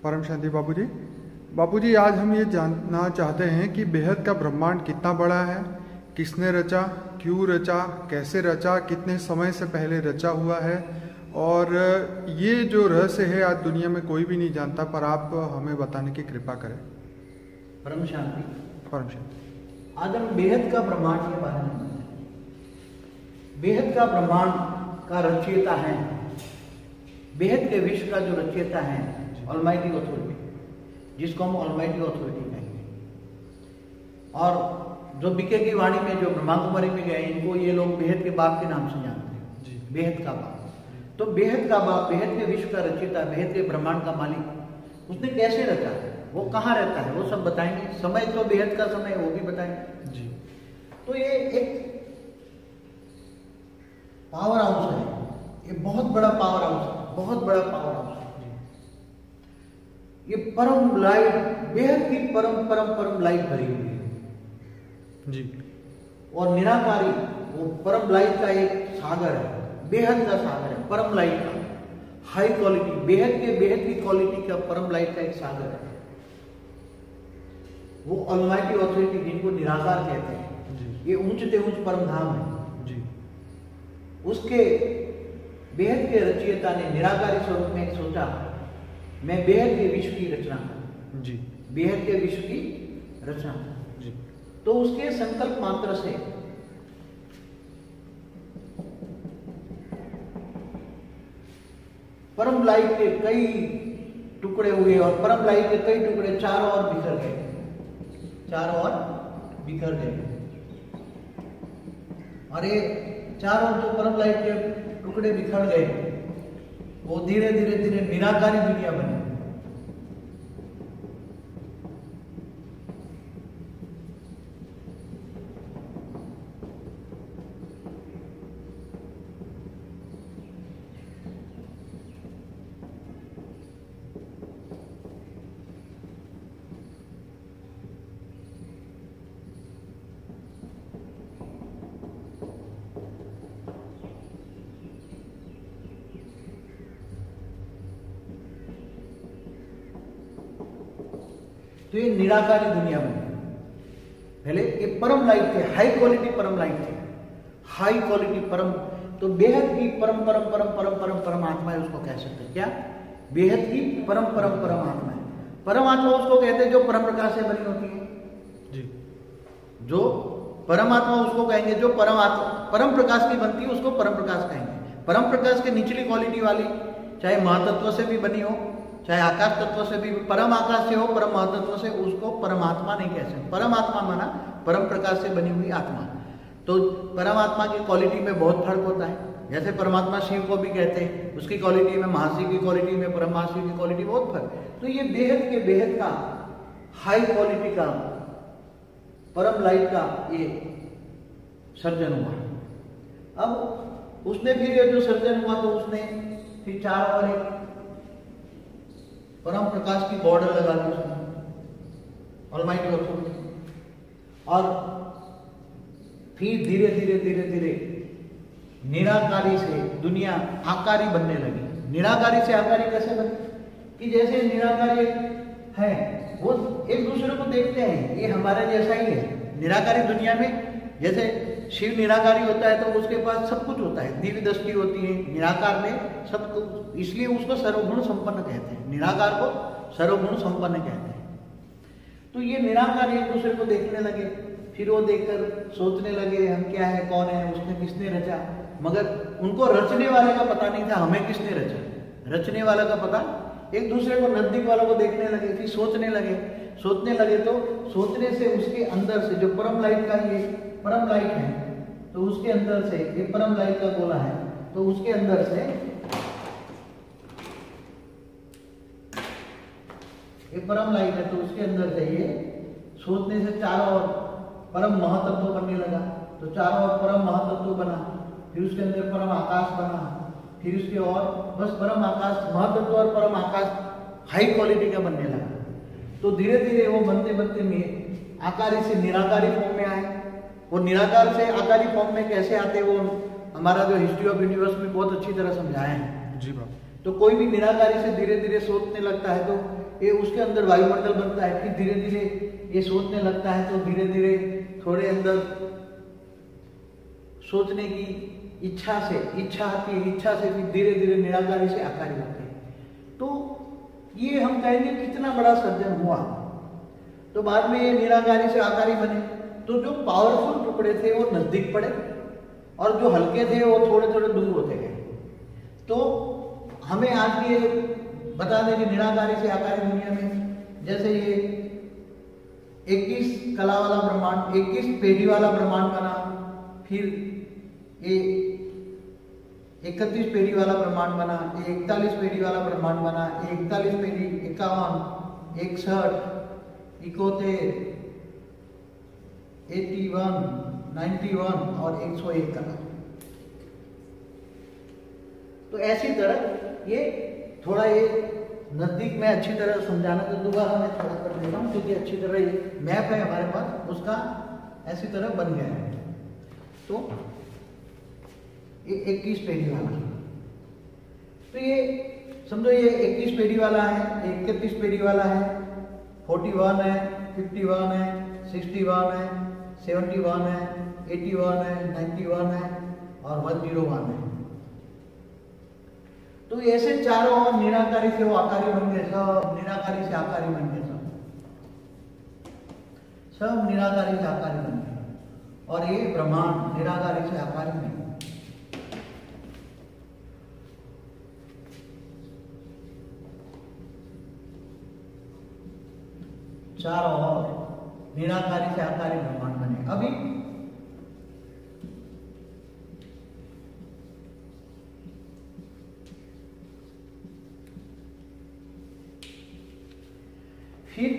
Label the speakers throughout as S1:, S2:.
S1: परम शांति बाबूजी। बाबूजी, आज हम ये जानना चाहते हैं कि बेहद का ब्रह्मांड कितना बड़ा है, किसने रचा, क्यों रचा, कैसे रचा, कितने समय से पहले रचा हुआ है, और ये जो रहस्य है आज दुनिया में कोई भी नहीं जानता, पर आप हमें बताने की कृपा करें।
S2: परम शांति।
S1: परम शांति।
S2: आज हम बेहद का ब्रह्मांड के बारे में बताएं। बेहद का ब्रह्मांड का रचयिता है, बेहद के विश्व का जो रचयिता है ऑलमाइटी अथॉरिटी, जिसको हम ऑलमाइटी अथॉरिटी कहेंगे। और जो बीके की वाणी में जो ब्रह्मा कुमारी में गए, इनको ये लोग बेहद के बाप के नाम से जानते हैं, बेहद का बाप। तो बेहद का बाप, बेहद के विश्व का रचयिता, बेहद के ब्रह्मांड का मालिक, उसने कैसे रचा है, वो कहाँ रहता है, वो सब बताएंगे। समय तो बेहद का समय है, वो भी बताएंगे जी। तो ये एक पावर हाउस है, ये बहुत बड़ा पावर हाउस है, बहुत बड़ा पावर हाउस है। ये परम लाइट, बेहद की परम परम परम लाइट भरी हुई है जी। और निराकारी वो परम लाइट का एक सागर है, बेहद का सागर है, परम लाइट का हाई क्वालिटी, बेहद के बेहद की क्वालिटी का परम लाइट का एक सागर है। वो ऑलमाइटी अथॉरिटी, जिनको निराकार कहते हैं जी। ये ऊंचते ऊंच परम धाम है जी। उसके बेहद के रचयिता ने निराकारी स्वरूप में सोचा, मैं बेहद के विश्व की रचना करूं जी, बेहद के विश्व की रचना जी। तो उसके संकल्प मात्र से परम लाइट के कई टुकड़े हुए, और परम लाइट के कई टुकड़े चारों ओर बिखर गए, चारों ओर बिखर गए। और ये चारों जो परम लाइट के टुकड़े बिखर गए, वो धीरे धीरे धीरे निराकारी दुनिया बनी। तो ये निराकारी दुनिया बनी। पहले ये परम लाइट थे, हाई क्वालिटी परम लाइट थे, हाई क्वालिटी परम। तो बेहद की परम परम परम परम परम परम आत्मा है, उसको कह सकते हैं क्या? बेहद की परम परम परम आत्मा है। परम आत्मा उसको कहते हैं जो परम प्रकाश से बनी होती है जी। जो परमात्मा उसको कहेंगे जो परम प्रकाश की बनती है, उसको परम प्रकाश कहेंगे। परम प्रकाश के निचली क्वालिटी वाली, चाहे महातत्व से भी बनी हो, चाहे आकाश तत्व से भी, परम आकाश से हो, परम महातत्व से, उसको परमात्मा नहीं कह सकते। परमात्मा माना परम प्रकाश से बनी हुई आत्मा। तो परमात्मा की क्वालिटी में बहुत फर्क होता है। जैसे परमात्मा शिव को भी कहते हैं, उसकी क्वालिटी में, महाशिव की क्वालिटी में, परम महाशिव की क्वालिटी बहुत फर्क। तो ये बेहद के बेहद का हाई क्वालिटी का परम लाइट का ये सर्जन हुआ। अब उसने फिर ये जो सर्जन हुआ, तो उसने फिर चारों ओर एक परम प्रकाश की बॉर्डर लगा दी उसने, ऑलमाइटी अथॉरिटी। और फिर धीरे धीरे धीरे धीरे निराकारी से दुनिया आकारी बनने लगी। निराकारी से आकारी कैसे बनी? कि जैसे निराकारी है, वो एक दूसरे को देखते हैं, ये हमारे जैसा ही है। निराकारी दुनिया में जैसे शिव निराकारी होता है, तो उसके पास सब कुछ होता है, दिव्य दृष्टि होती है। निराकार में सब कुछ, इसलिए उसको सर्वगुण संपन्न कहते हैं। निराकार को सर्वगुण संपन्न कहते हैं। तो ये निराकार एक दूसरे को देखने लगे, फिर वो देखकर सोचने लगे, हम क्या है, कौन है, उसने किसने रचा। मगर उनको रचने वाले का पता नहीं था, हमें किसने रचा। रचने वाला का पता, एक दूसरे को, नजदीक वालों को देखने लगे, फिर सोचने लगे। तो सोचने से उसके अंदर से जो परम लाइट का ये परम लाइट है, तो उसके अंदर से ये परम लाइट का गोला है, तो उसके अंदर से ये परम लाइट है, तो उसके अंदर से ये सोचने से चारों ओर परम महातत्व बनने लगा। तो चारों ओर परम महातत्व बना, फिर उसके अंदर परम आकाश बना, फिर उसके और बस परम आकाश, महातत्व और परम आकाश हाई क्वालिटी का बनने लगा। तो धीरे धीरे वो बनते बनते में आकारी से निराकारी फॉर्म में आए। वो निराकार से आकारी फॉर्म में कैसे आते, वो हमारा जो हिस्ट्री ऑफ यूनिवर्स में बहुत अच्छी तरह समझाया है जी बाबा। तो तो कोई भी निराकारी से धीरे धीरे सोचने लगता है तो ये उसके अंदर वायुमंडल बनता है, फिर धीरे धीरे ये सोचने लगता है तो धीरे धीरे थोड़े अंदर सोचने की इच्छा आती है, इच्छा से फिर धीरे धीरे निराकारी से आकारी बनते हैं। तो ये हम कहेंगे कितना बड़ा सर्जन हुआ। तो बाद में ये निराकारी से आकारी बने, तो जो पावरफुल टुकड़े थे वो नजदीक पड़े और जो हल्के थे वो थोड़े थोड़े दूर होते गए। तो हमें आज ये बता दें कि निराकारी से आकारी दुनिया में जैसे ये 21 कला वाला ब्रह्मांड, 21 पेढ़ी वाला ब्रह्मांड बना, फिर ये 31 पेढ़ी वाला ब्रह्मांड बना, ये 41 पेढ़ी वाला ब्रह्मांड बना, 41 पेढ़ी, 51, 61, 71, 81, 91 और 101 कला। तो ऐसी तरह ये थोड़ा ये नजदीक में अच्छी तरह समझाना, तो दोबारा मैं थोड़ा कर देता हूँ क्योंकि अच्छी तरह ये मैप है हमारे पास, उसका ऐसी तरह बन गया है। तो ये 21 पेढ़ी वाला, तो ये समझो ये 21 पेढ़ी वाला है, 31 पेढ़ी वाला है, 41 है, 51 है, 61 है, 71 है, 81 है, 91 है और 101 है। तो ऐसे चारों और निराकारी से वो आकारी बन गए, सब निराकारी से आकारी बन गए, सब निराकारी से आकारी बन गए और ये ब्रह्मांड निराकारी से आकारी बन गए। चारों और निराकारी से आकारी ब्रह्मांड बने। अभी फिर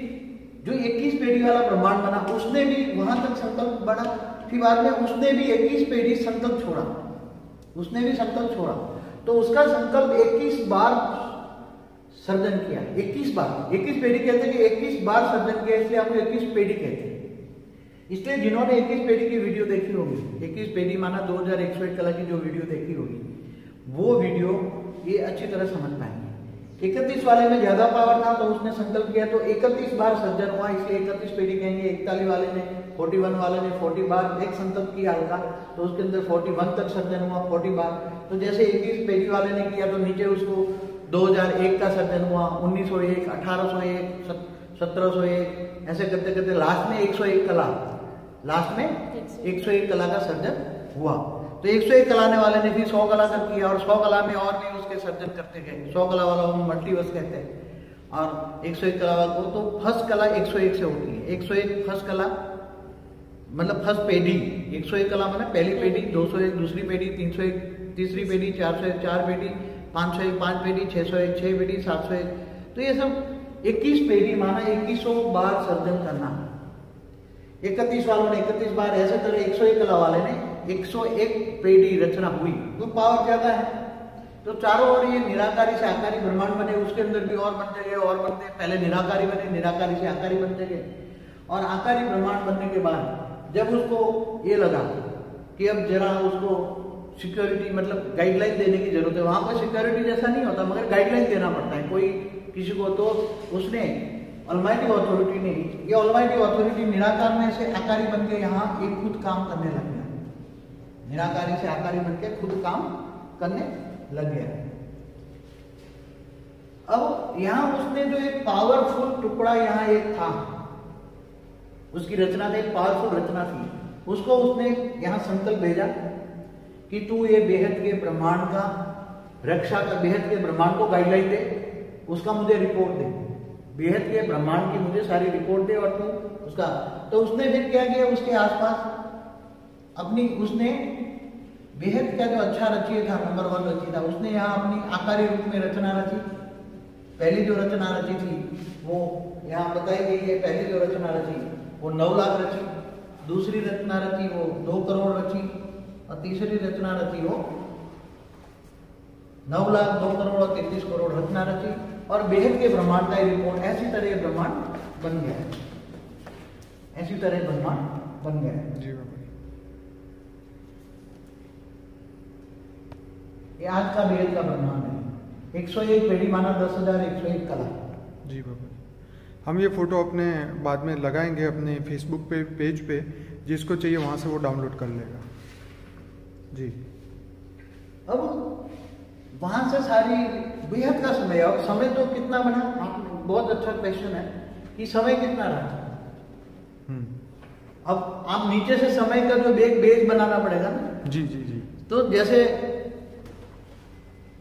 S2: जो 21 पेढ़ी वाला ब्रह्मांड बना उसने भी वहां तक संकल्प बढ़ा, फिर बाद में उसने भी 21 पेढ़ी संकल्प छोड़ा, उसने भी संकल्प छोड़ा, तो उसका संकल्प 21 बार सर्जन किया। 21 बार, 21 पेढ़ी कहते हैं कि 21 बार सर्जन किया, इसलिए आपको 21 पेढ़ी कहते हैं। इसलिए जिन्होंने 21 पेढ़ी की वीडियो देखी होगी, 21 पेढ़ी माना 2101 कला की जो वीडियो देखी होगी, वो वीडियो ये अच्छी तरह समझ पाएंगे। 31 वाले में ज्यादा पावर था तो उसने संकल्प किया तो 31 बार सर्जन हुआ, इसलिए 31 पेढ़ी कहेंगे। 41 वाले ने, 41 वाले ने 40 बार एक संकल्प किया हल्का, तो उसके अंदर 41 तक सर्जन हुआ 40 बार। तो जैसे 21 पेढ़ी वाले ने किया तो नीचे उसको 2001 का सर्जन हुआ, 1901, 1801, 1701, ऐसे करते करते लास्ट में 101 कला, लास्ट में 101 कला का सर्जन हुआ। तो 101 कलाने वाले ने फिर 100 कला कर किया और 100 कला में और भी उसके सर्जन करते गए। 100 कला वाला हम मल्टीवर्स कहते हैं और 101 कला वाला को तो फर्स्ट कला 101 से होती है। 101 फर्स्ट कला मतलब फर्स्ट पेढ़ी, 101 कला माने पहली पेढ़ी, 201 दूसरी पेढ़ी, 301 तीसरी पेढ़ी, 401 चार पेढ़ी, 501 पांच पेढ़ी, 601 छह पेढ़ी, 701। तो ये सब 21 पेढ़ी माना 2100 बार सर्जन करना। 31 वालों ने 31 बार, ऐसे तरह 101 कला वाले ने 101 पेढ़ी रचना हुई, तो पावर ज्यादा है। तो चारों ओर ये निराकारी से आकारी ब्रह्मांड बने, उसके अंदर भी और बनते गए और बनते, पहले निराकारी बने, निराकारी से आकारी बनते गए और आकारी ब्रह्मांड बनने के बाद जब उसको ये लगा कि अब जरा उसको सिक्योरिटी मतलब गाइडलाइन देने की जरूरत है, वहां पर सिक्योरिटी जैसा नहीं होता मगर गाइडलाइन देना पड़ता है कोई किसी को, तो उसने ऑलमाइटी अथॉरिटी ने, ये ऑलमाइटी अथॉरिटी निराकार में से आकारी बन के यहाँ एक खुद काम करने लग गया, निराकारी से आकारी बन के खुद काम करने लग गया। अब यहां उसने जो एक पावरफुल टुकड़ा यहाँ एक था, उसकी रचना थी, एक पावरफुल रचना थी, उसको उसने यहां संकल्प भेजा कि तू ये बेहद के ब्रह्मांड का रक्षा कर, बेहद के ब्रह्मांड को गाइडलाइन दे, उसका मुझे रिपोर्ट दे, बेहद के ब्रह्मांड की मुझे सारी रिपोर्ट दे और तू उसका। तो उसने फिर क्या किया, उसके आसपास अपनी उसने बेहद का जो अच्छा रचयिता था, नंबर 1 रचयिता, उसने यहाँ अपनी आकारी रूप में रचना रची। पहली जो रचना रची थी वो यहाँ बताई गई है, पहली जो रचना रची वो 9 लाख रची, दूसरी रचना रची वो 2 करोड़ रची और तीसरी रचना रची वो 9 लाख 2 करोड़ और 33 करोड़ रचना रची और बेहद के ब्रह्मांड का रिपोर्ट। ऐसी तरह ब्रह्मांड बन गया, ऐसी तरह ब्रह्मांड बन गया।
S1: जी बाबा।
S2: ये आज का बेहद का ब्रह्मांड है। 101 पेड़ी माना 10,000 101 कला।
S1: जी बाबा, हम ये फ़ोटो अपने बाद में लगाएंगे अपने फेसबुक पे पेज पे, जिसको चाहिए वहाँ से वो डाउनलोड कर लेगा। जी,
S2: अब वहाँ से सारी बेहद का समय, अब समय तो कितना बना, आप बहुत अच्छा क्वेश्चन है कि समय कितना रहा। अब आप नीचे से समय का जो बेस बनाना पड़ेगा ना।
S1: जी जी जी।
S2: तो जैसे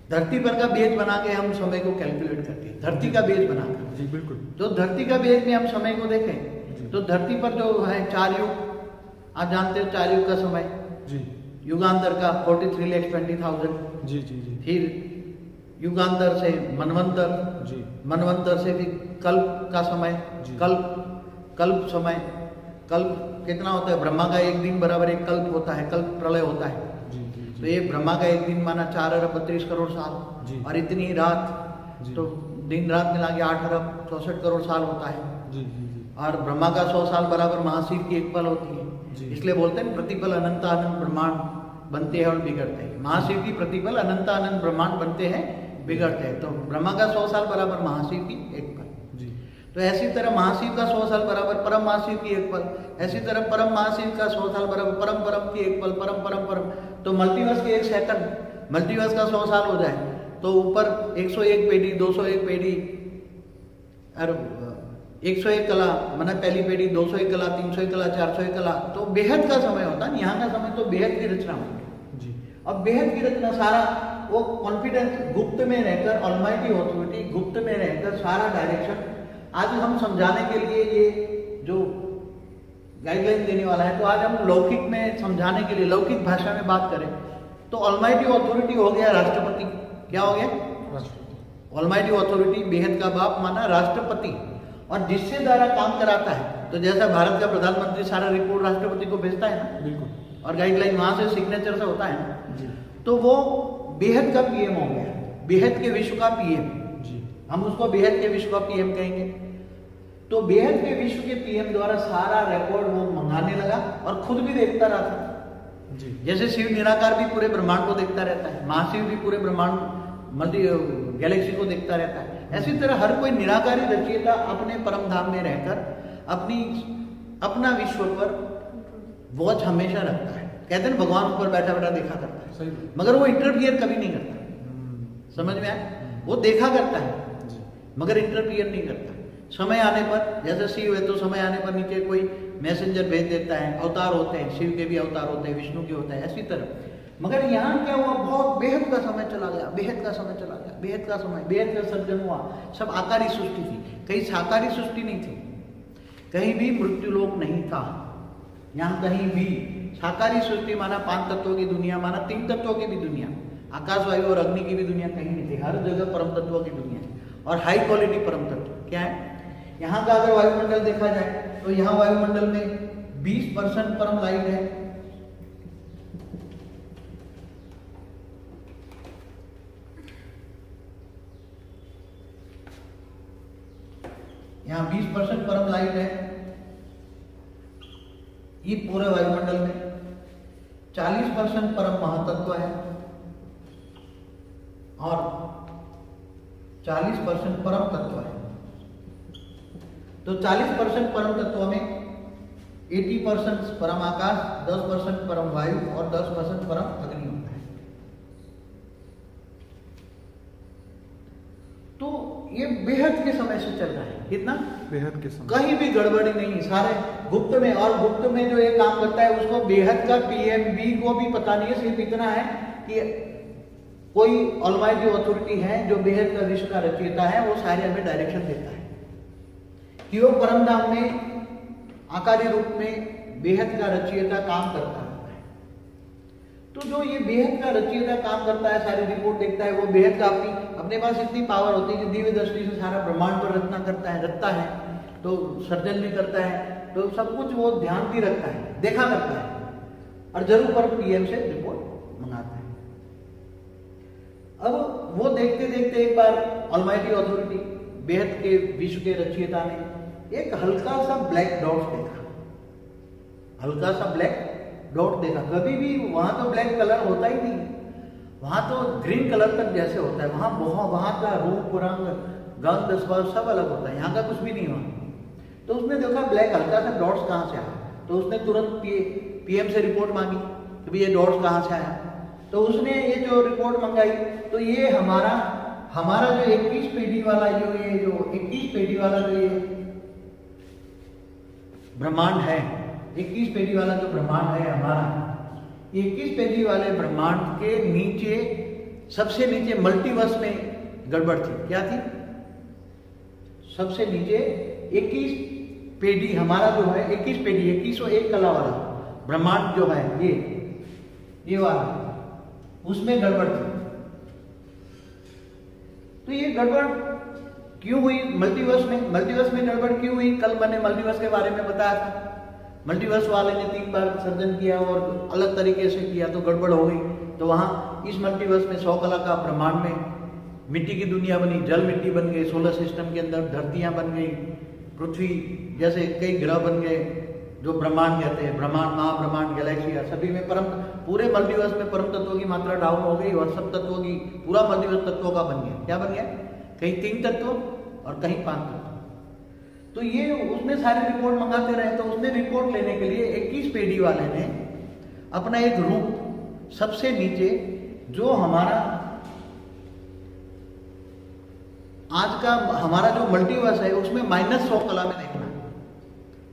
S2: धरती पर का बेस बना के हम समय को कैलकुलेट करते हैं, धरती का बेस बनाकर।
S1: जी बिल्कुल।
S2: तो धरती का बेस में हम समय को देखें तो धरती पर जो है 4 युग, आप जानते हो 4 युग का समय।
S1: जी।
S2: युगांतर का 43,20,000।
S1: जी जी जी।
S2: फिर युगांतर से मनवंतर।
S1: जी।
S2: मनवंतर से भी कल्प का समय। कल्प समय, कल्प कितना होता है, ब्रह्मा का एक दिन बराबर एक कल्प होता है, कल्प प्रलय होता है। तो ये ब्रह्मा का एक दिन माना 4 अरब 32 करोड़ साल, और इतनी रात तो दिन रात मिला के 8 अरब 64 करोड़ साल होता है।
S1: जी जी जी।
S2: और ब्रह्मा का 100 साल बराबर महाशिव की एक पल होती है। इसलिए बोलते हैं प्रतिपल अनंत अनंत ब्रह्मांड बनते हैं और बिगड़ते हैं। महाशिव की प्रतिपल अनंत अनंत ब्रह्मांड बनते हैं, बिगड़ते हैं। तो ब्रह्मा का 100 साल बराबर महाशिव की एक पल। तो ऐसी तरह महाशिव का 100 साल बराबर परम महाशिव की एक पल, ऐसी तरह परम महाशिव का 100 साल बराबर परम परम की एक पल, परम परम परम। तो मल्टीवर्स के 1 सेकंड, मल्टीवर्स का 100 साल हो जाए तो ऊपर 101 पेड़ी, 201 पेड़ी और 101 कला माना पहली पेड़ी, 201 कला, 301 कला, 401 कला। तो बेहद का समय होता है। यहाँ का समय तो बेहद की रचना होती है। अब बेहद की रचना सारा वो कॉन्फिडेंस गुप्त में रहकर, ऑलमाइटी ऑथोरिटी गुप्त में रहकर सारा डायरेक्शन आज हम समझाने के लिए ये जो गाइडलाइन देने वाला है। तो आज हम लौकिक में समझाने के लिए लौकिक भाषा में बात करें तो ऑलमाइटी ऑथोरिटी हो गया राष्ट्रपति। क्या हो गया? ऑलमाइटी ऑथोरिटी, बेहद का बाप माना राष्ट्रपति, और जिससे द्वारा काम कराता है। तो जैसा भारत का प्रधानमंत्री सारा रिपोर्ट राष्ट्रपति को भेजता है ना, बिल्कुल, और गाइडलाइन वहां से सिग्नेचर से होता है ना, तो वो बेहद का पीएम हो गया, बेहद के विश्व का पीएम। हम उसको बेहद के विश्व का पीएम कहेंगे। तो बेहद के विश्व के पीएम द्वारा सारा रिकॉर्ड वो मंगाने लगा और खुद भी देखता रहता जी। जैसे शिव निराकार भी पूरे ब्रह्मांड को देखता रहता है, महाशिव भी पूरे ब्रह्मांड मल्टी गैलेक्सी को देखता रहता है। ऐसी तरह हर कोई निराकारी रचयिता अपने परम धाम में रहकर अपना विश्व पर वॉच हमेशा रखता है। कहते हैं भगवान ऊपर बैठा बैठा देखा करता है, मगर वो इंटरफियर कभी नहीं करता। समझ में आया? वो देखा करता है मगर इंटरफियर नहीं करता। समय आने पर, जैसे शिव है तो समय आने पर नीचे कोई मैसेंजर भेज देता है, अवतार होते हैं, शिव के भी अवतार होते हैं, विष्णु के होते हैं, ऐसी तरह। मगर यहाँ क्या हुआ, बहुत बेहद का समय चला गया, बेहद का समय चला गया, बेहद का समय, बेहद का सर्जन हुआ। सब आकारी सृष्टि थी, कहीं साकारी सृष्टि नहीं थी, कहीं भी मृत्युलोक नहीं था। यहाँ कहीं भी साकारी सृष्टि माना 5 तत्वों की दुनिया, माना 3 तत्वों की भी दुनिया, आकाश वायु और अग्नि की भी दुनिया कहीं नहीं थी। हर जगह परम तत्वों की दुनिया है और हाई क्वालिटी परम तत्व। क्या है यहाँ का? अगर वायुमंडल देखा जाए तो यहाँ वायुमंडल में 20% परम लाइट है, यहाँ 20% परम लाइट है। ये पूरे वायुमंडल में 40% परम महातत्व है और 40% परम तत्व है। तो 40% परम तत्व में 80% परम आकाश, 10% परम वायु और 10% परम अग्नि होता है। तो ये बेहद के समय से चल रहा है। कितना? बेहद के समय, कहीं भी गड़बड़ी नहीं, सारे गुप्त में। और गुप्त में जो ये काम करता है उसको बेहद का पीएमबी को भी पता नहीं है। सिर्फ इतना है कि कोई ऑलमाइटी ऑथोरिटी है जो बेहद का विश्व का रचयिता है, वो सारे हमें डायरेक्शन देता है कि वो परम धाम में आकारी रूप में बेहद का रचयिता काम करता है। तो जो ये बेहद का रचयिता काम करता है, सारी रिपोर्ट देखता है, वो बेहद का अपने पास इतनी पावर होती है कि दिव्य दृष्टि से सारा ब्रह्मांड पर रचना करता है, रचता है, तो सर्जन भी करता है, तो सब कुछ वो ध्यान भी रखता है, देखा करता है और जरूर पर पीएम से रिपोर्ट मंगाता है। अब वो देखते देखते एक बार ऑलमाइटी ऑथोरिटी, बेहद के विश्व के रचयिता ने एक हल्का सा ब्लैक डॉट देखा, हल्का सा ब्लैक डॉट देखा। कभी भी वहां तो ब्लैक कलर होता ही नहीं, वहां तो ग्रीन कलर तक जैसे होता है, वहां का रूप रंग गंध स्पर्श सब अलग होता है, यहाँ का कुछ भी नहीं वहां। तो उसने देखा ब्लैक हल्का सा डॉट्स कहाँ से आया, तो उसने तुरंत पीएम से रिपोर्ट मांगी कि भाई ये डॉट्स कहाँ से आया। तो उसने ये जो रिपोर्ट मंगाई, तो ये हमारा जो 21 पेडी वाला जो 21 पेडी वाला जो ये ब्रह्मांड है, 21 पेडी वाला जो ब्रह्मांड है हमारा, 21 पेडी वाले ब्रह्मांड के नीचे सबसे नीचे मल्टीवर्स में गड़बड़ थी। क्या थी? सबसे नीचे 21 पेडी हमारा जो है 21 पेडी 2101 कला वाला ब्रह्मांड जो है ये वाला, उसमें गड़बड़ थी। तो ये गड़बड़ क्यों हुई मल्टीवर्स में गड़बड़ क्यों हुई? कल मैंने मल्टीवर्स के बारे में बताया था। मल्टीवर्स वाले ने 3 बार सर्जन किया और अलग तरीके से किया तो गड़बड़ हो गई। तो वहां इस मल्टीवर्स में 100 कला का ब्रह्मांड में मिट्टी की दुनिया बनी, जल मिट्टी बन गई, सोलर सिस्टम के अंदर धरतियां बन गई, पृथ्वी जैसे कई ग्रह बन गए, जो ब्रह्मांड कहते हैं, ब्रह्मांड महाब्रह्मांड गैलेक्सिया, सभी में पूरे मल्टीवर्स में परम तत्वों की मात्रा डाउन हो गई और सब तत्वों की पूरा मल्टीवर्स तत्वों का बन गया। क्या बन गया? कहीं 3 तत्व और कहीं 5 तत्व। तो ये उसने सारी रिपोर्ट मंगाते रहे। तो उसने रिपोर्ट लेने के लिए 21 पेडी वाले ने अपना एक रूप सबसे नीचे जो हमारा जो मल्टीवर्स है उसमें -100 कला में देखना।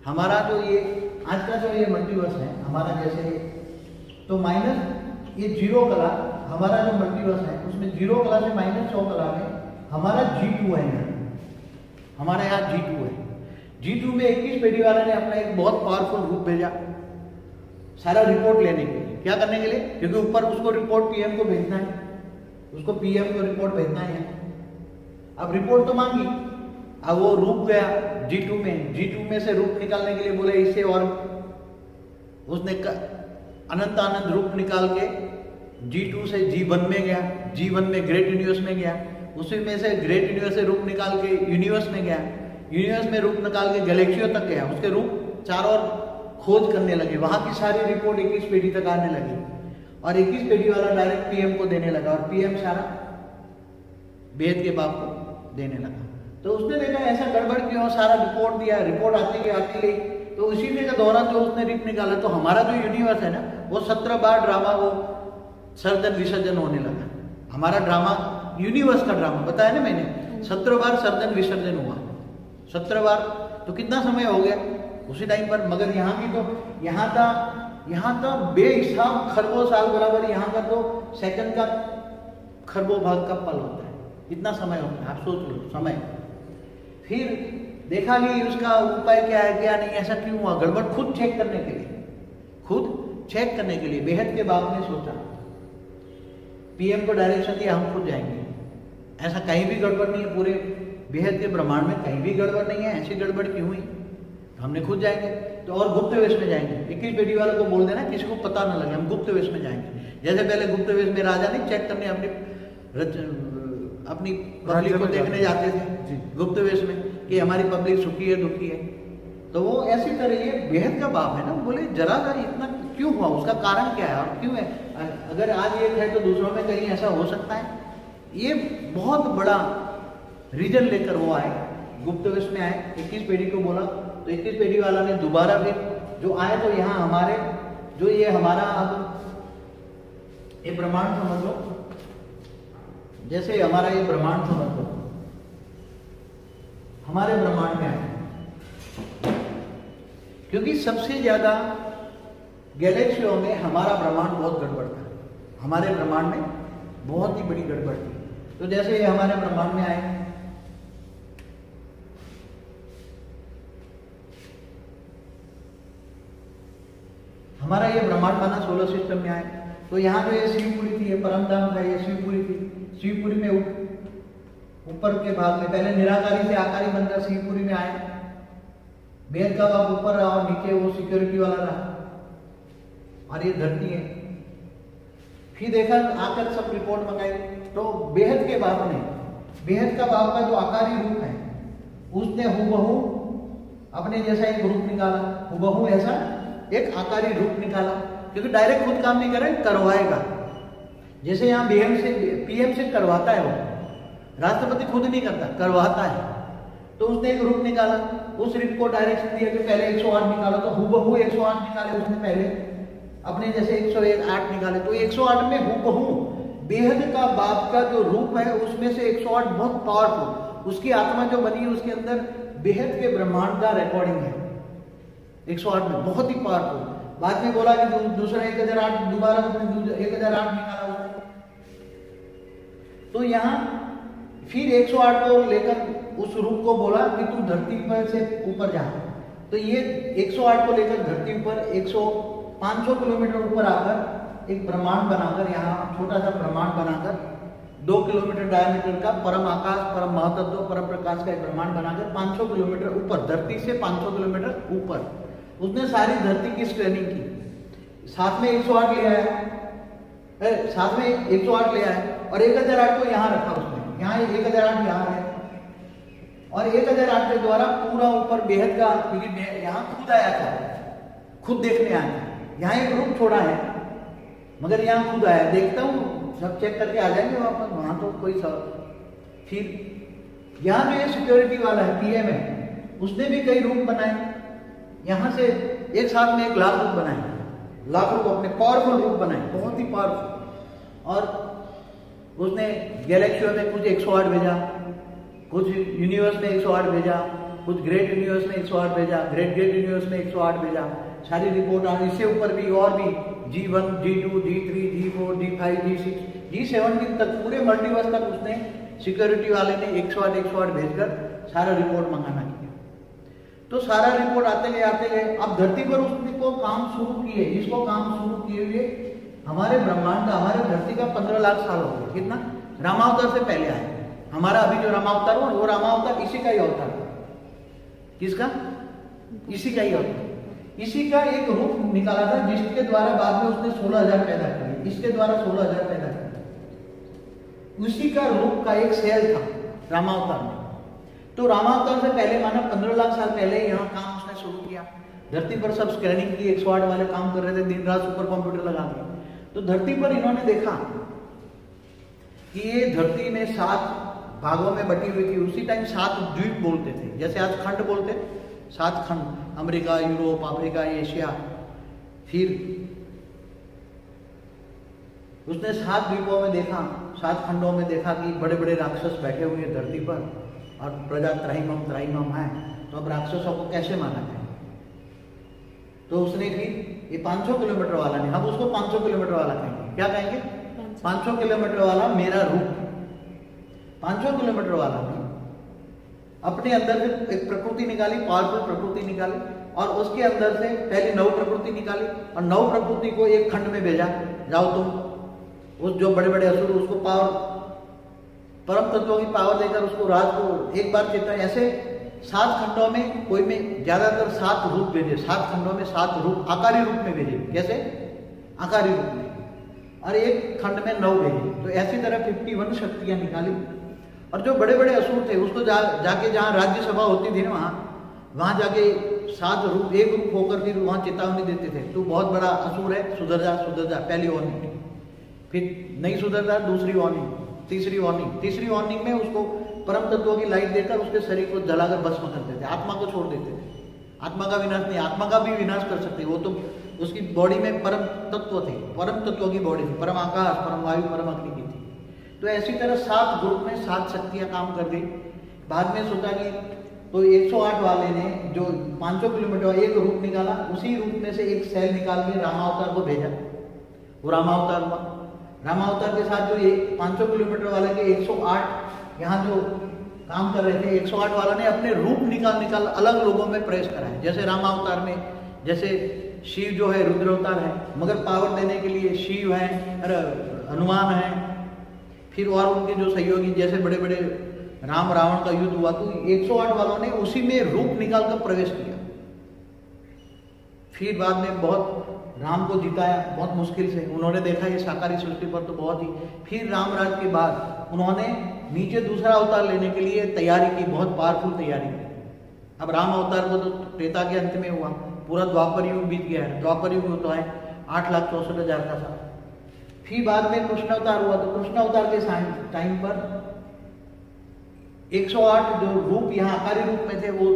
S2: हमारा जो ये आज का जो ये मल्टीवर्स है हमारा, जैसे तो माइनस ये 0 कला हमारा जो मल्टीवर्स है उसमें 0 कला से -100 कला में हमारा G2 है। हमारा यहाँ G2 है। G2 में 21 पेडी वाले ने अपना एक बहुत पावरफुल रूप भेजा सारा रिपोर्ट लेने के लिए। क्या करने के लिए? क्योंकि ऊपर उसको रिपोर्ट पीएम को भेजना है, उसको पीएम को रिपोर्ट भेजना है। अब रिपोर्ट तो मांगी, अब वो रूप गया G2 में से रूप निकालने के लिए बोले इसे, और उसने अनंत रूप निकाल के G2 से G1 में गया, G1 में ग्रेट यूनिवर्स में गया, उसी में से ग्रेट यूनिवर्स से रूप निकाल के यूनिवर्स में गया, यूनिवर्स में रूप निकाल के गैलेक्सियों तक गया, उसके रूप चारों ओर खोज करने लगे। वहां की सारी रिपोर्ट 21 पेडी तक आने लगी और 21 पेडी वाला डायरेक्ट पीएम को देने लगा और पीएम सारा बेहद के बाप को देने लगा। तो उसने देखा ऐसा गड़बड़ क्यों, सारा रिपोर्ट दिया, रिपोर्ट आती गई। तो इसी के दौरान जो उसने रिप निकाला, तो हमारा जो यूनिवर्स है ना वो 17 बार ड्रामा वो सर्जन विसर्जन होने लगा। हमारा ड्रामा यूनिवर्स का ड्रामा बताया ना मैंने, 17 बार सर्जन विसर्जन हुआ, 17 बार। तो कितना समय हो गया उसी टाइम पर। मगर यहाँ की तो यहाँ था बेहिसाब खरबों साल बराबर, यहाँ का तो सेकंड का खरबों भाग का पल होता है, इतना समय होता है। आप सोच लो समय। फिर देखा कि उसका उपाय क्या है क्या नहीं, ऐसा क्यों हुआ गड़बड़, खुद चेक करने के लिए बेहद के बाप ने सोचा, पीएम को डायरेक्शन दिया हम खुद जाएंगे, ऐसा कहीं भी गड़बड़ नहीं है, पूरे बेहद के ब्रह्मांड में कहीं भी गड़बड़ नहीं है, ऐसी गड़बड़ क्यों हुई, तो हमने खुद जाएंगे। तो और गुप्त वेश में जाएंगे, 21 पेडी वालों को बोल देना किसी को पता ना लगे, हम गुप्त वेश में जाएंगे। जैसे पहले गुप्त वेश में राजा नहीं चेक करने अपनी पब्लिक को देखने जाते थे गुप्त वेश में कि हमारी पब्लिक सुखी है दुखी है, तो वो ऐसी तरह ये बेहद का बाप है ना, बोले जरा सा इतना क्यों हुआ, उसका कारण क्या है और क्यों है, अगर आज एक है तो दूसरों में कहीं ऐसा हो सकता है। ये बहुत बड़ा रीजन लेकर वो आए, गुप्त वेश में आए, 21 पेडी को बोला, तो 21 पेडी वाला ने दोबारा फिर जो आए, तो यहाँ हमारे जो ये हमारा अब ये ब्रह्मांड समझ लो, जैसे हमारा ये ब्रह्मांड समझ लो, हमारे ब्रह्मांड में आए, क्योंकि सबसे ज्यादा गैलेक्सियों में हमारा ब्रह्मांड बहुत गड़बड़ था, हमारे ब्रह्मांड में बहुत ही बड़ी गड़बड़ थी। तो जैसे ये हमारे ब्रह्मांड में आए, हमारा ये ब्रह्मांड बना, सोलर सिस्टम में आए, तो यहाँ जो ये शिवपुरी थी, ये परम धाम था, ये शिवपुरी थी। शिवपुरी में ऊपर के भाग में पहले निराकारी से आकारी बनकर शिवपुरी में आए, बेहद का बाप ऊपर रहा और नीचे वो सिक्योरिटी वाला रहा, और ये धरती है। फिर देखा आकर सब रिपोर्ट मंगाई, तो बेहद के बाप ने, बेहद का बाप का जो आकारी रूप है उसने हुबहू अपने जैसा एक रूप निकाला, हुबहू ऐसा एक आकारी रूप निकाला, क्योंकि डायरेक्ट खुद काम नहीं करे, करवाएगा। जैसे यहाँ पीएम से करवाता है, वो राष्ट्रपति खुद नहीं करता, करवाता है। तो उसने एक रूप निकाला, उस रूप को डायरेक्शन दिया कि पहले 108 निकालो, तो हूबहू 108 निकाले उसने पहले, अपने जैसे 108 निकाले। तो 108 में हूबहू बेहद का बाप का जो रूप है उसमें से 108 बहुत पावरफुल, उसकी आत्मा जो बनी है उसके अंदर बेहद के ब्रह्मांड का रिकॉर्डिंग है 108 में, बहुत ही पावरफुल। बाद में बोला कि दूसरा 1008 दोबारा 1008 निकाला उसने। तो यहाँ फिर 108 को लेकर उस रूप को बोला कि तू धरती पर से ऊपर जा। तो ये 108 को लेकर धरती पर 500 किलोमीटर ऊपर आकर एक ब्रह्मांड बनाकर, यहाँ छोटा सा ब्रह्मांड बनाकर 2 किलोमीटर डायमीटर का परम आकाश, परम महातत्व, परम प्रकाश का एक ब्रह्मांड बनाकर 500 किलोमीटर ऊपर, धरती से 500 किलोमीटर ऊपर उसने सारी धरती की स्कैनिंग की। साथ में 108 ले आया, साथ में 108 ले आया और 1008 को यहाँ रखा उसने, यहाँ 1008 यहाँ है और 1008 के द्वारा पूरा ऊपर बेहद का, क्योंकि यहाँ खुद आया था, खुद देखने आया, यहाँ एक रूप छोड़ा है मगर यहाँ खुद आया। देखता हूँ सब चेक करके आ जाएंगे वापस, वहां तो कोई सब। फिर यहाँ जो ये सिक्योरिटी वाला है पीएम है, उसने भी कई रूप बनाए, यहाँ से एक साथ में 1 लाख रूप बनाए, लाख रूप अपने पावरफुल रूप बनाए, बहुत ही पावरफुल। और उसने गैलेक्सियों में कुछ 108 भेजा, कुछ यूनिवर्स में 108 भेजा, कुछ ग्रेट यूनिवर्स में 108 भेजा, ग्रेट यूनिवर्स में 108 भेजा, सारी रिपोर्ट आ। इससे ऊपर भी और भी G1, G2, G3, G4, G5, G6, G17 तक पूरे मल्टीवर्स तक उसने सिक्योरिटी वाले ने 108 भेजकर सारा रिपोर्ट मंगाना किया। तो सारा रिपोर्ट आते गए। अब धरती पर उसको काम शुरू किए, इसको काम शुरू किए हुए हमारे ब्रह्मांड का, हमारे धरती का 15 लाख साल हो गए। कितना? रामावतार से पहले आए। हमारा अभी जो रामावतार हुआ वो रामावतार इसी का ही अवतार था। किसका? इसी का ही अवतार। इसी का एक रूप निकाला था जिसके द्वारा बाद में उसने 16,000 पैदा किए, इसके द्वारा 16,000 पैदा किए। उसी का रूप का एक सेल था रामावतार में। तो रामावतार से पहले माना 15 लाख साल पहले यहाँ काम उसने शुरू किया। धरती पर सब स्कैनिंग की, 108 वाले काम कर रहे थे, दिन रात सुपर कंप्यूटर लगा दिए। तो धरती पर इन्होंने देखा कि ये धरती में 7 भागों में बटी हुई थी। उसी टाइम 7 द्वीप बोलते थे, जैसे आज खंड बोलते, 7 खंड, अमेरिका, यूरोप, अफ्रीका, एशिया। फिर उसने 7 द्वीपों में देखा, 7 खंडों में देखा कि बड़े बड़े राक्षस बैठे हुए हैं धरती पर और प्रजा त्राहिमम है। तो अब राक्षसों को कैसे माना जाए? तो उसने फिर ये 500 किलोमीटर वाला नहीं, हम उसको 500 किलोमीटर वाला कहेंगे। क्या कहेंगे? 500 किलोमीटर वाला मेरा रूप। 500 किलोमीटर वाला ने अपने अंदर से एक प्रकृति निकाली, पावरफुल प्रकृति निकाली और उसके अंदर से पहले 9 प्रकृति निकाली और 9 प्रकृति को एक खंड में भेजा, जाओ तुम उस जो बड़े बड़े असुर उसको पावर, परम तत्वों की पावर देकर उसको राज को एक बार चेतना। ऐसे 7 खंडों में कोई में ज्यादातर 7 रूप भेजे, 7 खंडों में 7 रूप आकारी रूप में भेजे। कैसे? आकारी रूप में। और एक खंड में 9 भेजे। तो ऐसी तरह 51 शक्तियां निकाली और जो बड़े बड़े असुर थे उसको जाके जहाँ राज्यसभा होती थी ना, वहां जाके 7 रूप, एक रूप होकर फिर वहां चेतावनी देते थे, तू बहुत बड़ा असुर है, सुधर जा, पहली वार्निंग। फिर नहीं सुधरता, दूसरी वार्निंग, तीसरी वार्निंग। तीसरी वार्निंग में उसको परम तत्वों की लाइट देकर उसके शरीर को जलाकर भस्म कर देते, आत्मा को छोड़ देते थे। आत्मा का विनाश नहीं, आत्मा का भी विनाश कर सकते, वो तो उसकी बॉडी में परम तत्व थे, परम तत्वों की बॉडी थी, परम आकाश, परम वायु, परम अग्नि की थी। तो ऐसी तरह 7 ग्रुप में 7 शक्तियां काम कर गई। बाद में सोचा कि तो 108 वाले ने जो 500 किलोमीटर एक रूप निकाला, उसी रूप में से एक सेल निकाल के रामावतार को भेजा, वो रामावतार हुआ। रामावतार के साथ जो ये 500 किलोमीटर वाले के 108 यहाँ जो काम कर रहे थे, 108 वाला ने अपने रूप निकाल अलग लोगों में प्रवेश कराए। जैसे रामावतार में जैसे शिव जो है रुद्र अवतार है, मगर पावर देने के लिए शिव है, हनुमान है, फिर और उनके जो सहयोगी जैसे बड़े बड़े राम रावण का युद्ध हुआ, तो 108 वालों ने उसी में रूप निकाल कर प्रवेश किया। फिर बाद में बहुत राम को जिताया, बहुत मुश्किल से। उन्होंने देखा ये साकारी सृष्टि पर तो बहुत ही, फिर रामराज के बाद उन्होंने नीचे दूसरा अवतार लेने के लिए तैयारी की, बहुत पावरफुल तैयारी की। अब राम अवतार को तो त्रेता के अंत में हुआ, पूरा द्वापर युग बीत गया है। द्वापर युग तो है 8,64,000 का साल। फिर बाद में कृष्ण अवतार हुआ, तो कृष्ण अवतार के टाइम पर 108 जो रूप यहाँ आकारी रूप में थे वो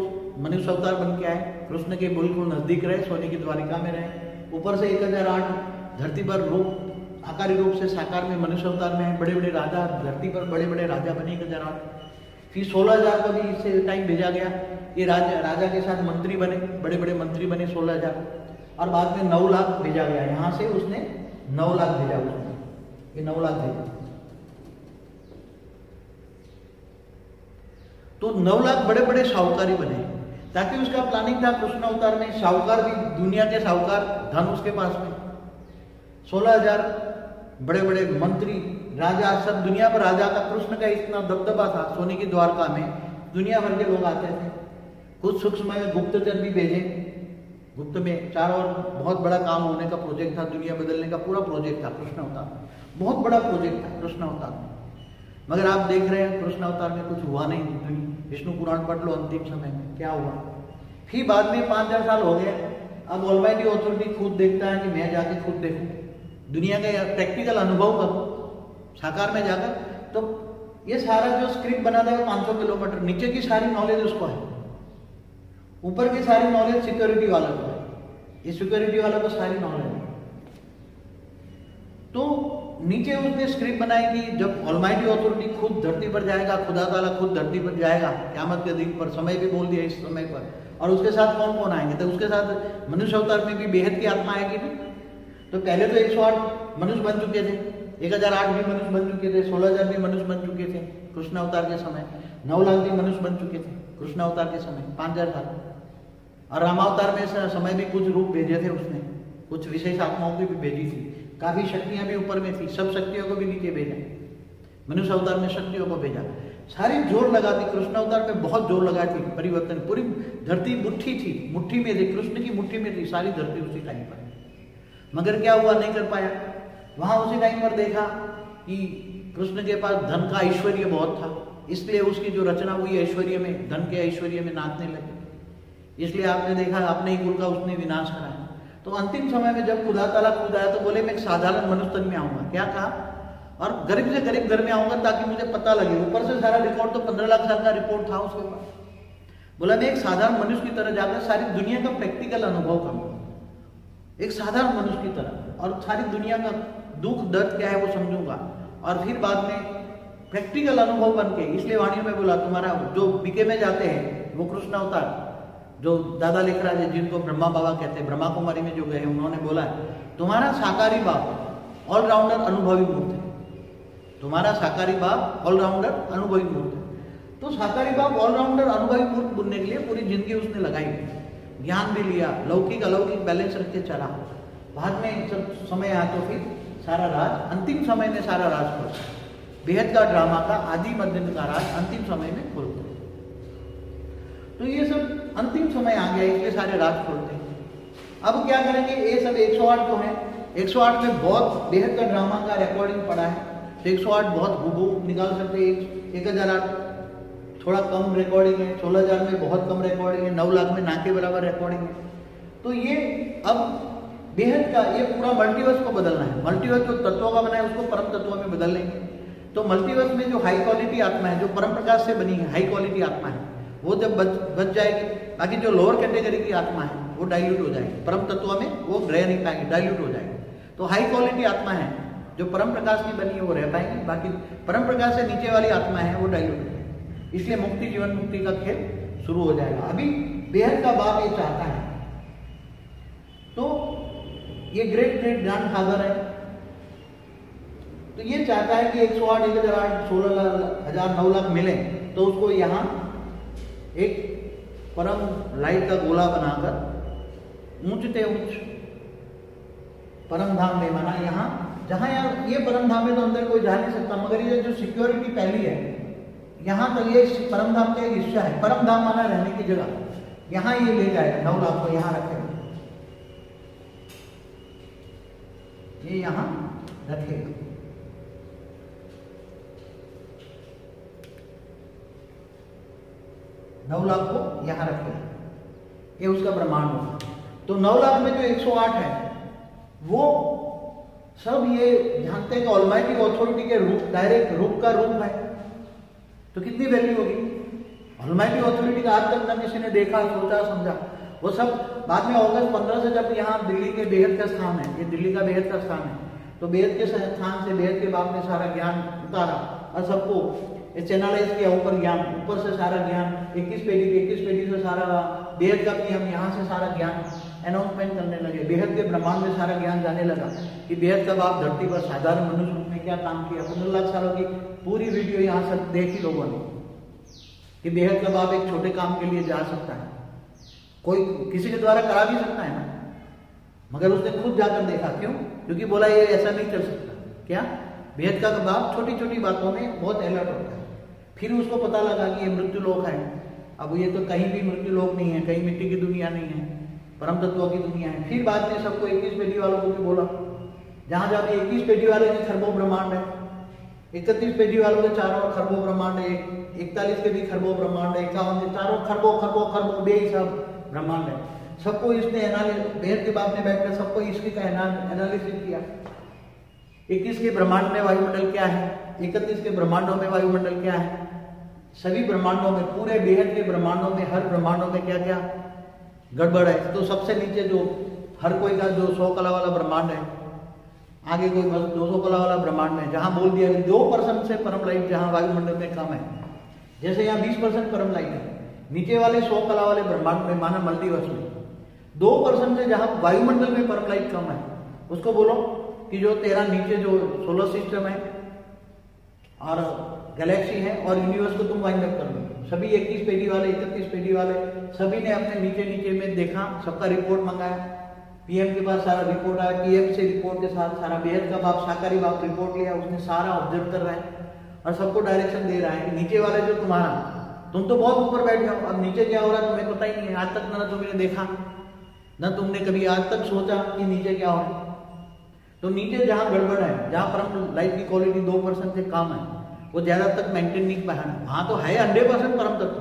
S2: मनुष्य अवतार बन के आए, कृष्ण के बिल्कुल नजदीक रहे, सोने की द्वारिका में रहे। ऊपर से 1008 धरती पर रूप आकारी रूप से साकार में मनुष्य अवतार में है। बड़े बड़े राजा धरती पर बड़े बड़े राजा बने 1008। फिर 16,000 को भी इससे टाइम भेजा गया, ये राजा के साथ मंत्री बने, बड़े बड़े मंत्री बने 16,000। और बाद में 9 लाख भेजा गया, यहाँ से उसने 9 लाख भेजा, उसने ये 9 लाख भेजा। तो 9 लाख बड़े बड़े साहूकारी बने, ताकि उसका प्लानिंग था कृष्ण अवतार में साहूकार भी, दुनिया के साहूकार, धन उसके पास में 16,000 बड़े बड़े मंत्री राजा, सब दुनिया पर राजा का, कृष्ण का इतना दबदबा था। सोने की द्वारका में दुनिया भर के लोग आते थे। कुछ सूक्ष्म में गुप्तचर भी भेजे, गुप्त में चारों ओर बहुत बड़ा काम होने का प्रोजेक्ट था, दुनिया बदलने का पूरा प्रोजेक्ट था कृष्ण अवतार में, बहुत बड़ा प्रोजेक्ट था कृष्ण अवतार में। मगर आप देख रहे हैं कृष्ण अवतार में कुछ हुआ नहीं। विष्णु पुराण पढ़ लो, अंतिम समय में क्या हुआ। फिर बाद में 5,000 साल हो गए, अब ऑलमाइटी अथॉरिटी खुद देखता है कि मैं जाके खुद देखूं, दुनिया का प्रैक्टिकल अनुभव करूं साकार में जाकर। तो ये सारा जो स्क्रिप्ट बना था 500 किलोमीटर नीचे की सारी नॉलेज उसको है, ऊपर की सारी नॉलेज सिक्योरिटी वाला को है, ये सिक्योरिटी वाला को सारी नॉलेज है। तो नीचे उसने स्क्रिप्ट बनाई कि जब ऑलमाइटी अथॉरिटी खुद धरती पर जाएगा, खुदा ताला खुद धरती पर जाएगा क़यामत के दिन पर, समय भी बोल दिया इस समय पर, और उसके साथ कौन कौन आएंगे, तो उसके साथ मनुष्य अवतार में भी बेहद की आत्मा आएगी ना। तो पहले तो 108 मनुष्य बन चुके थे, 1008 भी मनुष्य बन चुके थे, 16,000 भी मनुष्य बन चुके थे कृष्ण अवतार के समय, 9 लाख भी मनुष्य बन चुके थे कृष्ण अवतार के समय, 5,000 था। और रामावतार में समय भी कुछ रूप भेजे थे उसने, कुछ विशेष आत्माओं की भी भेजी थी, काफी शक्तियां भी ऊपर में थी, सब शक्तियों को भी नीचे भेजा। मनुष्य अवतार में शक्तियों को भेजा, सारी जोर लगा थी कृष्ण अवतार में, बहुत जोर लगा थी परिवर्तन। पूरी धरती मुट्ठी थी, मुट्ठी में थी, कृष्ण की मुट्ठी में थी सारी धरती उसी टाइम पर। मगर क्या हुआ, नहीं कर पाया। वहां उसी टाइम पर देखा कि कृष्ण के पास धन का ऐश्वर्य बहुत था, इसलिए उसकी जो रचना हुई ऐश्वर्य में, धन के ऐश्वर्य में नाचने लगे। इसलिए आपने देखा अपने ही कुल का उसने विनाश कराया। तो अंतिम समय में जब खुदा ताला खुद आया तो बोले मैं एक साधारण मनुष्य तन में आऊंगा, क्या कहा, और गरीब से गरीब घर में आऊंगा ताकि मुझे पता लगे। ऊपर से सारा रिकॉर्ड तो 15 लाख साल का रिकॉर्ड था उसके पास। बोला मैं एक साधारण मनुष्य की तरह जाकर सारी दुनिया का प्रैक्टिकल अनुभव करूंगा, एक साधारण मनुष्य की तरह, और सारी दुनिया का दुख दर्द क्या है वो समझूंगा, और फिर बाद में प्रैक्टिकल अनुभव बन के। इसलिए वाणी में बोला तुम्हारा जो बीके में जाते हैं वो कृष्ण अवतार, जो दादा लिख रहा है जिनको ब्रह्मा बाबा कहते हैं, ब्रह्मा कुमारी में जो गए उन्होंने बोला तुम्हारा साकारी बाप ऑलराउंडर अनुभवी मूर्त है, तुम्हारा साकारी बाप ऑलराउंडर अनुभवी मूर्त है। तो साकारी बाप ऑलराउंडर अनुभवी मूर्त बनने के लिए पूरी जिंदगी उसने लगाई, ज्ञान भी लिया, लौकिक अलौकिक बैलेंस रख के चला। बाद में जब समय आया तो फिर सारा राज, अंतिम समय में सारा राज खोलता, बेहद का ड्रामा का आदि मध्य का राज अंतिम समय में खोलता। तो ये सब अंतिम समय आ गया, इसलिए सारे राज खोलते हैं। अब क्या करेंगे, ये सब 108 जो है, 108 में बहुत बेहद का ड्रामा का रिकॉर्डिंग पड़ा है, तो 108 बहुत हुबहू निकाल सकते हैं। 1008 थोड़ा कम रिकॉर्डिंग है, 16,000 में बहुत कम रिकॉर्डिंग है, 9 लाख में ना के बराबर रिकॉर्डिंग है। तो ये अब बेहद का ये पूरा मल्टीवर्स को बदलना है। मल्टीवर्स जो तत्वों का बना है उसको परम तत्वों में बदल लेंगे। तो मल्टीवर्स में जो हाई क्वालिटी आत्मा है, जो परम प्रकाश से बनी है, हाई क्वालिटी आत्मा है, वो जब बच जाएगी, बाकी जो लोअर कैटेगरी की आत्मा है वो डाइल्यूट हो जाएगी, परम तत्व में वो रह नहीं पाएंगे, डाइल्यूट हो जाएगी। तो हाई क्वालिटी आत्मा है जो परम प्रकाश की बनी है वो रह पाएंगी, बाकी परम प्रकाश से नीचे वाली आत्मा है वो डाइल्यूट हो जाएगी। इसलिए मुक्ति जीवन मुक्ति का खेल शुरू हो जाएगा। अभी बेहद का बाप ये चाहता है, तो ये ग्रेट ग्रेट ग्रैंड फादर है, तो ये चाहता है कि 108, 1008, 16,000, 9 लाख मिले, तो उसको यहाँ एक परम लाइट का गोला बनाकर ऊंचते ऊंच परम धाम में माना, यहाँ जहां यार ये परम धाम में तो अंदर कोई जा नहीं सकता, मगर ये जो सिक्योरिटी पहली है यहाँ तक ये परम धाम का एक हिस्सा है। परम धाम माना रहने की जगह, यहाँ ये ले जाएगा 9 लाख को, यहाँ रखेगा, ये यहाँ रखेगा। नौ लाख को यहाँ रखेगा, ये उसका ब्रह्मांड होगा। तो 9 लाख में जो 108 है वो सब ये जानते हैं कि ऑलमाइटी ऑथोरिटी के रूप, डायरेक्ट रूप का रूप है, तो कितनी वैल्यू होगी। ऑलमाइटी ऑथोरिटी का आज तक न किसी ने देखा, सोचा, समझा। वो सब बाद में अगस्त 15 से जब यहाँ दिल्ली के बेहद का स्थान है, ये दिल्ली का बेहद का स्थान है, तो बेहद के स्थान से बेहद के बाप ने सारा ज्ञान उतारा और सबको चैनलाइज किया, ऊपर ज्ञान, ऊपर से सारा ज्ञान 21 पेटी से सारा बेहद का भी हम यहाँ से सारा ज्ञान अनाउंसमेंट करने लगे। बेहद के ब्रह्मांड में सारा ज्ञान जाने लगा कि बेहद का बाप धरती पर साधारण मनुष्य रूप में क्या काम किया। 15 लाख सालों की पूरी वीडियो यहाँ से देखी लोगों ने कि बेहद का बाप एक छोटे काम के लिए जा सकता है, कोई किसी के द्वारा करा भी सकता है ना, मगर उसने खुद जाकर देखा। क्यों? क्योंकि बोला ये ऐसा नहीं कर सकता। क्या? बेहद का बाप छोटी छोटी बातों में बहुत अलर्ट होता है। फिर उसको पता लगा कि ये मृत्यु लोक है। अब ये तो कहीं भी मृत्यु लोक नहीं है, कहीं मिट्टी की दुनिया नहीं है, परम तत्वों की दुनिया है। फिर बाद में सबको 21 पेटी वालों को भी बोला, जहां जहां भी 21 पेटी वाले के खरबों ब्रह्मांड है, 31 पेटी वालों के चारों खरबों ब्रह्मांड है, 41 के भी खरबों ब्रह्मांड है, 51 के चारों खरबों बे सब ब्रह्मांड है। सबको इसने बेहद के बाप ने बैठकर सबको इसकी का एनालिसिस किया। 21 के ब्रह्मांड में वायुमंडल क्या है, 31 के ब्रह्मांडों में वायुमंडल क्या है, सभी ब्रह्मांडों में, पूरे बेहद के ब्रह्मांडों में, हर ब्रह्मांडों में क्या क्या गड़बड़ है। तो सबसे नीचे जो हर कोई का जो 100 कला वाला ब्रह्मांड है, आगे कोई बस 200 कला वाला ब्रह्मांड में, जहां बोल दिया 2% से परम लाइट जहां वायुमंडल में कम है, जैसे यहाँ 20% परम लाइट है, नीचे वाले 100 कला वाले ब्रह्मांड में माना मल्टीवर्स में 2% से जहां वायुमंडल में परम लाइट कम है, उसको बोलो कि जो तेरा नीचे जो सोलर सिस्टम है और गैलेक्सी है और यूनिवर्स को तुम वाइंड अप कर लो। सभी 21 पेटी वाले, 31 पेटी वाले, सभी ने अपने नीचे में देखा, सबका रिपोर्ट मंगाया, पीएम के पास सारा रिपोर्ट आया, पीएम से रिपोर्ट के साथ सारा बेहद का बाप, साकारी बाप रिपोर्ट लिया, उसने सारा ऑब्जर्व कर रहा है और सबको डायरेक्शन दे रहा है कि नीचे वाले जो तुम्हारा, तुम तो बहुत ऊपर बैठ जाओ, अब नीचे क्या हो रहा है तुम्हें पता ही नहीं है, आज तक ना तुमने देखा, ना तुमने कभी आज तक सोचा कि नीचे क्या हो रहा है। तो नीचे जहां गड़बड़ है, जहां परम लाइट की क्वालिटी 2% से कम है, वो ज्यादा तक मेंटेन नहीं पाया। वहां तो है 100% परम तत्व,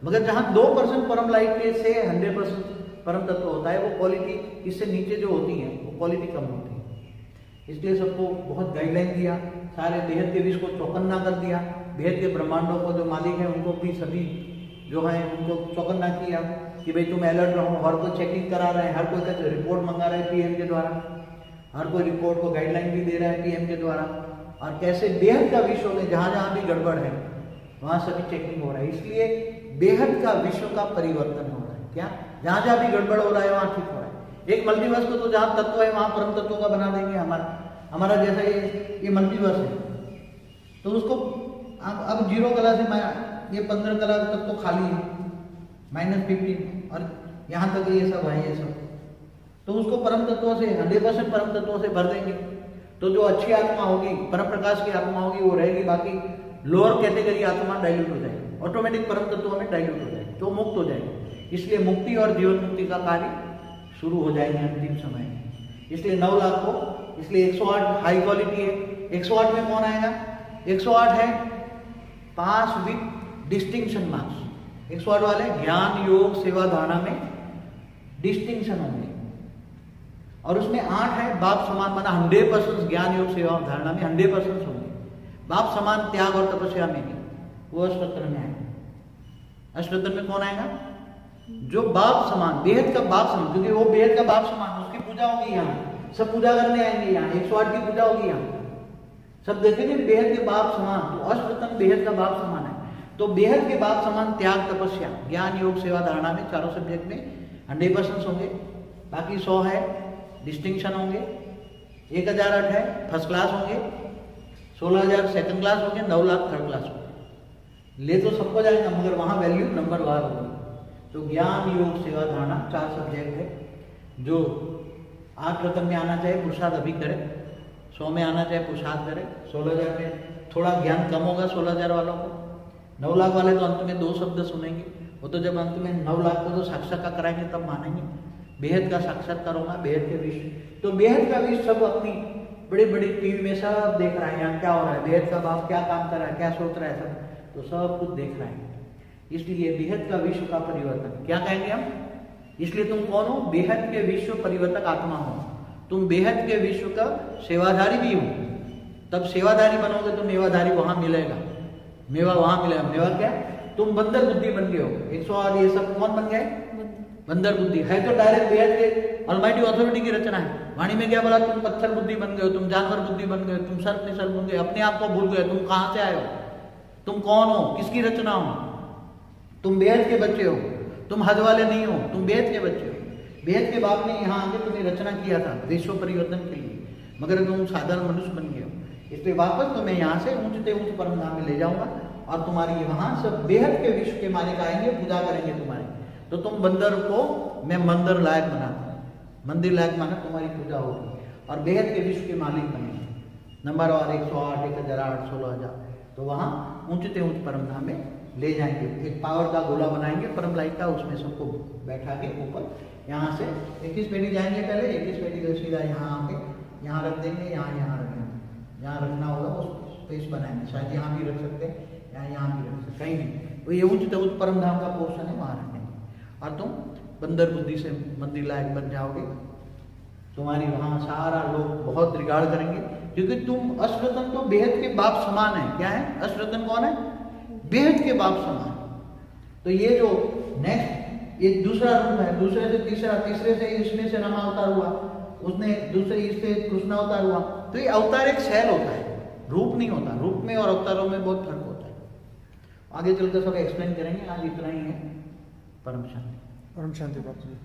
S2: मगर जहां 2% परम लाइट के से 100% परम तत्व होता है, वो क्वालिटी इससे नीचे जो होती है वो क्वालिटी कम होती है। इसलिए सबको बहुत गाइडलाइन दिया, सारे बेहद के विश्व को चौकन्ना कर दिया, बेहद के ब्रह्मांडों को जो मालिक है उनको भी सभी जो है उनको चौकन्ना किया कि भाई तुम अलर्ट रहो। हर कोई चेकिंग करा रहे हैं, हर कोई का रिपोर्ट मंगा रहे हैं पीएम के द्वारा, हर कोई रिपोर्ट को गाइडलाइन भी दे रहा है पीएम के द्वारा, और कैसे बेहद का विश्व में जहां जहां भी गड़बड़ है वहां सभी चेकिंग हो रहा है। इसलिए बेहद का विश्व का परिवर्तन हो रहा है। क्या? जहां जहां भी गड़बड़ हो रहा है वहां ठीक हो रहा है। एक मल्टीवर्स को तो जहां तत्व है वहां परम तत्वों का बना देंगे। हमारा जैसा ये मल्टीवर्स है, तो उसको अब 0 कला से ये 15 कला तक तो खाली है, -15 और यहाँ तक ये सब है, ये सब तो उसको परम तत्वों से 100% परम तत्वों से भर देंगे। तो जो अच्छी आत्मा होगी, परम प्रकाश की आत्मा होगी, वो रहेगी, बाकी लोअर कैटेगरी आत्मा डाइल्यूट हो जाएगी, ऑटोमेटिक परम तत्वों में डाइल्यूट हो जाएगी, तो मुक्त हो जाएगी। इसलिए मुक्ति और जीवन मुक्ति का कार्य शुरू हो जाएंगे अंतिम समय में। इसलिए 9 लाख को, इसलिए 108 हाई क्वालिटी है। 108 में कौन आएगा? 108 है पास विद डिस्टिंक्शन मार्क्स। 108 वाले ज्ञान योग सेवा धारणा में डिस्टिंक्शन होंगे, और उसमें 8 है बाप समान, माना 100% ज्ञान योग सेवा धारणा में 100% होंगे। बाप समान त्याग और तपस्या में भी, वो अष्टोत्तर में आएगा। अष्टोत्तर में कौन आएगा? जो बाप समान, बेहद का बाप समान, क्योंकि वो बेहद का बाप समान, उसकी पूजा होगी यहाँ, सब पूजा करने आएंगे यहाँ, 108 की पूजा होगी यहाँ, सब देखेंगे बेहद के बाप समान। तो अष्टोत्तर बेहद का बाप समान है, तो बेहद के बाप समान त्याग तपस्या ज्ञान योग सेवा धारणा में चारों सब्जेक्ट में 100% होंगे। बाकी 100 है डिस्टिंक्शन होंगे, 1008 है फर्स्ट क्लास होंगे, 16,000 सेकंड क्लास होंगे, 9 लाख थर्ड क्लास होंगे। ले तो सबको जाएगा, मगर वहां वैल्यू नंबर वार होगी। तो ज्ञान योग सेवा धारणा 4 सब्जेक्ट है, जो 8 रकम में आना चाहिए पुरुषार्थ अभी करे, 100 में आना चाहिए पुरुषार्थ करे, 16,000 में थोड़ा ज्ञान कम होगा 16,000 वालों को, 9 लाख वाले तो अंत में 2 शब्द सुनेंगे, वो तो जब अंत में 9 लाख को तो साक्षात्कार कराएंगे तब मानेंगे। बेहद का साक्षात्कार होगा, बेहद के विश्व, तो बेहद का विश्व सब अपनी बड़ी बड़ी टीवी में सब देख रहा है, यहाँ क्या हो रहा है, बेहद का बाप क्या काम कर रहा है, क्या सोच रहा है, सब तो सब कुछ देख रहे हैं। इसलिए बेहद का विश्व का परिवर्तन क्या कहेंगे हम? इसलिए तुम कौन हो? बेहद के विश्व परिवर्तक आत्मा हो। तुम बेहद के विश्व का सेवाधारी भी हो। तब सेवाधारी बनोगे तो मेवाधारी वहां मिलेगा, मेवा वहां मिलेगा। मेवा क्या? तुम बंदर बुद्धि बन गए हो। 108 ये सब कौन बन गए? बंदर बुद्धि है तो डायरेक्ट बेहद के ऑलमाइटी अथॉरिटी की रचना है। वाणी में क्या बोला? तुम पत्थर बुद्धि बन गए हो, तुम जानवर बुद्धि बन गए, तुम सर्प निसल बन गए, अपने आप को भूल गए, तुम कहां से आए हो, तुम कौन हो, किसकी रचना हो। तुम बेहद के बच्चे हो, तुम हद वाले नहीं हो, तुम बेहद के बच्चे हो। बेहद के बाप ने यहाँ आके तुम्हें रचना किया था विश्व परिवर्तन के लिए, मगर तुम साधारण मनुष्य बन गए हो। इसलिए वापस तुम्हें यहाँ से ऊंचते ऊंच परम धाम में ले जाऊंगा और तुम्हारी वहां सब बेहद के विश्व के मालिक आएंगे, पूजा करेंगे तुम्हारी। तो तुम बंदर को मैं मंदिर लायक बनाता हूँ, मंदिर लायक माना तुम्हारी पूजा होगी और बेहद के विश्व के मालिक बनेंगे। नंबर और 108, 1008, 16000। तो वहाँ ऊंचते ऊंच परम धाम में ले जाएंगे। एक पावर का गोला बनाएंगे परम लाइट का, उसमें सबको बैठा के ऊपर यहाँ से 21 पेटी जाएंगे। पहले 21 पेटी को सीधा यहाँ आके यहाँ रख देंगे, यहाँ रखेंगे, यहाँ रखना होगा उस स्पेस बनाएंगे। शायद यहाँ भी रख सकते हैं, यहाँ भी रख सकते, कहीं भी। तो ये ऊंचते ऊंच परम धाम का पोर्शन है, वहाँ रखेंगे और तुम बंदर बुद्धि से मंदिर लायक बन जाओगे। तुम्हारी वहाँ सारा लोग बहुत रिगार्ड करेंगे, क्योंकि तुम अश्वतन तो बेहद के बाप समान है। क्या है? अश्वतन कौन है? बेहद के बाप समान। तो ये जो नेक्स्ट ये दूसरा रूप है, दूसरे से तीसरा, तीसरे से इसमें से रमा अवतार हुआ, उसने दूसरे इससे कृष्ण अवतार हुआ। तो ये अवतार एक शैल होता है, रूप नहीं होता। रूप में और अवतारों में बहुत फर्क होता है। आगे चलकर सब एक्सप्लेन करेंगे। आज इतना ही है। परम शांति।
S1: परम शांति बापू जी।